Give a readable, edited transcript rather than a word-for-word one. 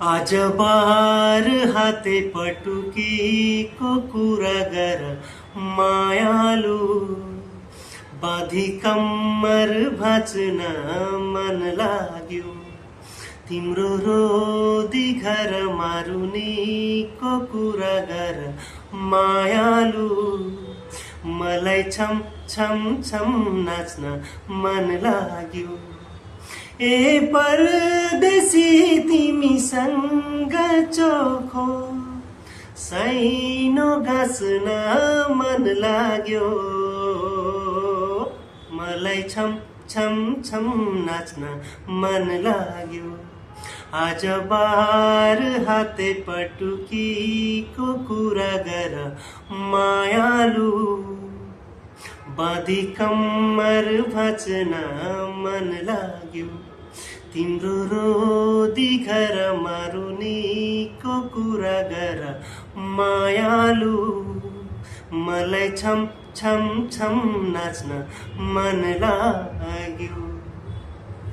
आज बार हाते पटुकीको कुरा गर मायालु बाँधी कम्मर भाँच्न मन लाग्यो तिम्रो रोदी घर मारुनीको कुरा गर मायालु मलाई छम छम छम नाच्न मन लाग्यो ए परदेशी तिमीसँग चोखो साइनो गाँस्न मन लाग्यो मलाई छम छम छम नाच्न मन लाग्यो आज बार हाते पटुकीको कुरा गर मायालु बाँधी कम्मर भाँच्न मन लाग्यो तिम्रो रोदी घर मारुनीको कुरा गर मायालु मलाई छम छम छम नाच्न मन लाग्यो।